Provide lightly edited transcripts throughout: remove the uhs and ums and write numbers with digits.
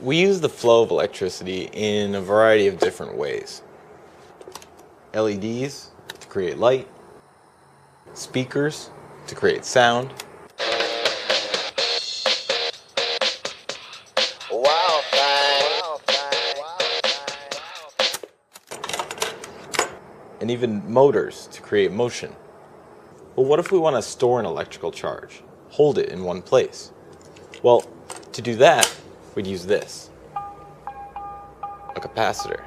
We use the flow of electricity in a variety of different ways. LEDs to create light, speakers to create sound, and even motors to create motion. But what if we want to store an electrical charge, hold it in one place? Well, to do that, we'd use this, a capacitor.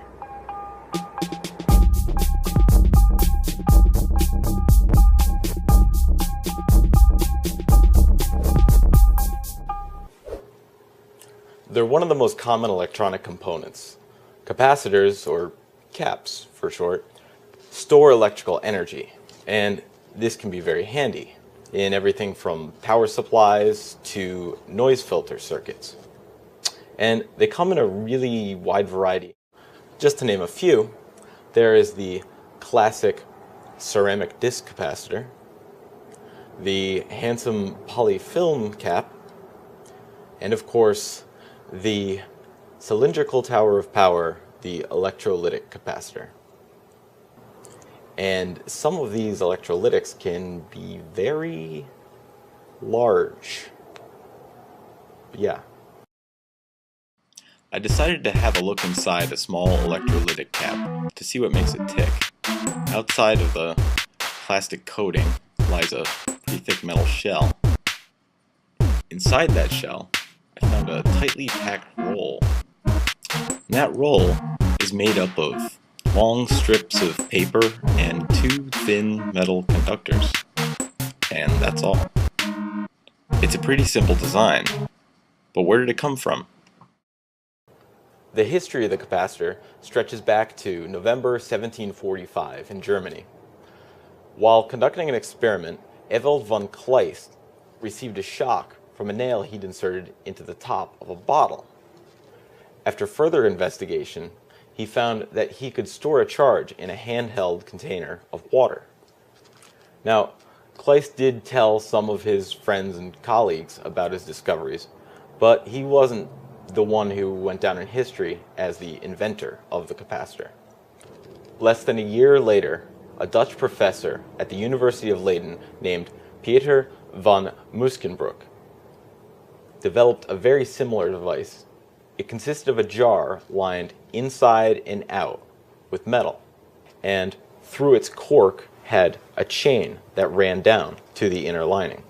They're one of the most common electronic components. Capacitors, or caps for short, store electrical energy, and this can be very handy in everything from power supplies to noise filter circuits. And they come in a really wide variety. Just to name a few, there is the classic ceramic disc capacitor, the handsome polyfilm cap, and of course the cylindrical tower of power, the electrolytic capacitor. And some of these electrolytics can be very large. Yeah. I decided to have a look inside a small electrolytic cap to see what makes it tick. Outside of the plastic coating lies a pretty thick metal shell. Inside that shell, I found a tightly packed roll. And that roll is made up of long strips of paper and two thin metal conductors. And that's all. It's a pretty simple design, but where did it come from? The history of the capacitor stretches back to November 1745 in Germany. While conducting an experiment, Ewald von Kleist received a shock from a nail he'd inserted into the top of a bottle. After further investigation, he found that he could store a charge in a handheld container of water. Now, Kleist did tell some of his friends and colleagues about his discoveries, but he wasn't the one who went down in history as the inventor of the capacitor. Less than a year later, a Dutch professor at the University of Leiden named Pieter van Muskenbroek developed a very similar device. It consisted of a jar lined inside and out with metal, and through its cork had a chain that ran down to the inner lining.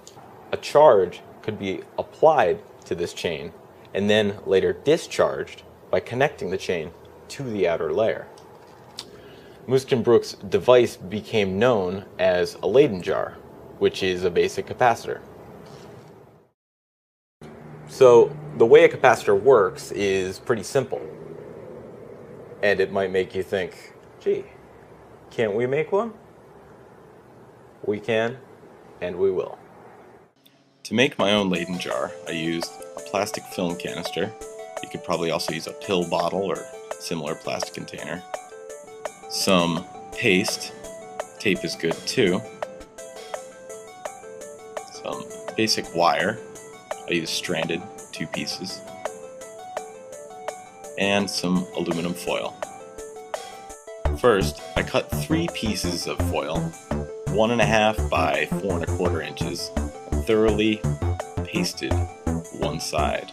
A charge could be applied to this chain and then later discharged by connecting the chain to the outer layer. Muskenbroek's device became known as a Leyden jar, which is a basic capacitor. So the way a capacitor works is pretty simple. And it might make you think, gee, can't we make one? We can, and we will. To make my own Leyden jar, I used a plastic film canister. You could probably also use a pill bottle or similar plastic container. Some paste, tape is good too. Some basic wire, I used stranded 2 pieces. And some aluminum foil. First, I cut 3 pieces of foil, 1.5 by 4 1/4 inches, and thoroughly pasted one side.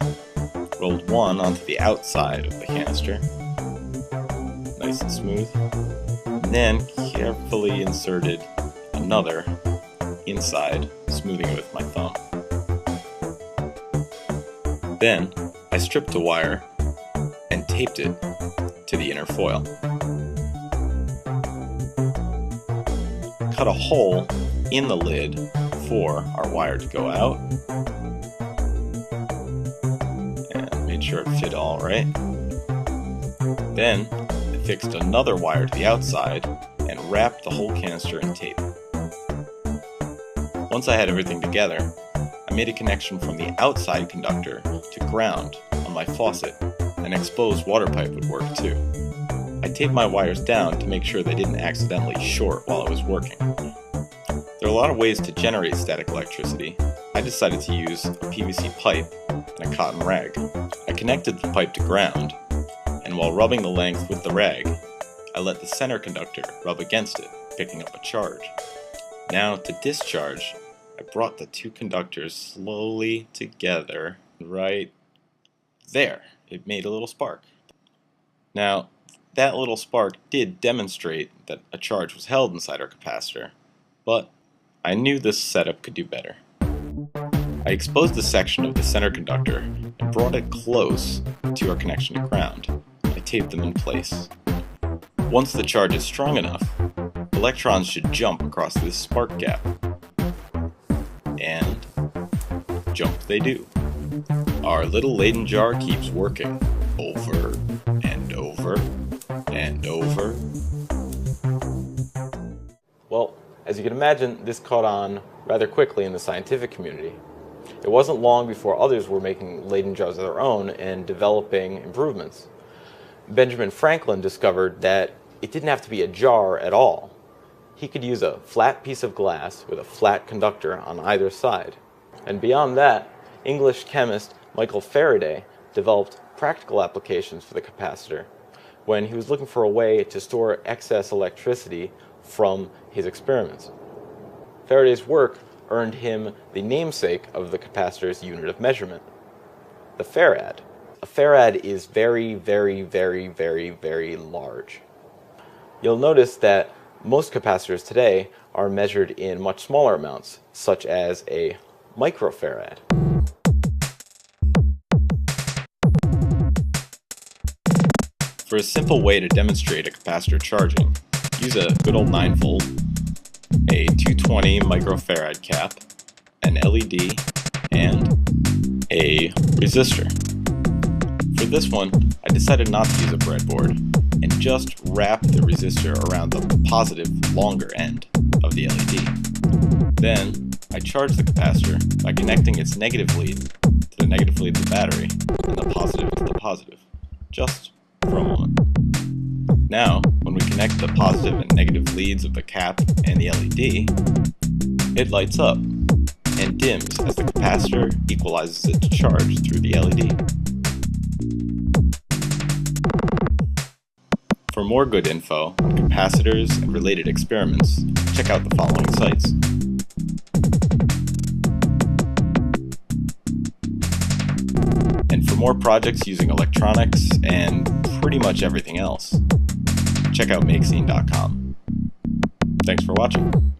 Rolled one onto the outside of the canister, nice and smooth, and then carefully inserted another inside, smoothing it with my thumb. Then, I stripped the wire and taped it to the inner foil. Cut a hole in the lid for our wire to go out, and made sure it fit all right. Then, I fixed another wire to the outside and wrapped the whole canister in tape. Once I had everything together, I made a connection from the outside conductor to ground on my faucet. An exposed water pipe would work too. I taped my wires down to make sure they didn't accidentally short while I was working. There are a lot of ways to generate static electricity. I decided to use a PVC pipe and a cotton rag. I connected the pipe to ground, and while rubbing the length with the rag, I let the center conductor rub against it, picking up a charge. Now, to discharge, I brought the two conductors slowly together right there. It made a little spark. Now, that little spark did demonstrate that a charge was held inside our capacitor, but I knew this setup could do better. I exposed a section of the center conductor and brought it close to our connection to ground. I taped them in place. Once the charge is strong enough, electrons should jump across this spark gap. And jump they do. Our little Leyden jar keeps working over and over and over. Well, as you can imagine, this caught on rather quickly in the scientific community. It wasn't long before others were making Leyden jars of their own and developing improvements. Benjamin Franklin discovered that it didn't have to be a jar at all. He could use a flat piece of glass with a flat conductor on either side. And beyond that, English chemist Michael Faraday developed practical applications for the capacitor when he was looking for a way to store excess electricity from his experiments. Faraday's work earned him the namesake of the capacitor's unit of measurement, the farad. A farad is very, very, very, very, very large. You'll notice that most capacitors today are measured in much smaller amounts, such as a microfarad. For a simple way to demonstrate a capacitor charging, use a good old 9-volt, a 220 microfarad cap, an LED, and a resistor. For this one, I decided not to use a breadboard and just wrap the resistor around the positive, longer end of the LED. Then, I charged the capacitor by connecting its negative lead to the negative lead of the battery and the positive to the positive, just for a moment. Now, when we connect the positive and negative leads of the cap and the LED, it lights up and dims as the capacitor equalizes its charge through the LED. For more good info on capacitors and related experiments, check out the following sites. And for more projects using electronics and pretty much everything else, check out makescene.com. Thanks for watching.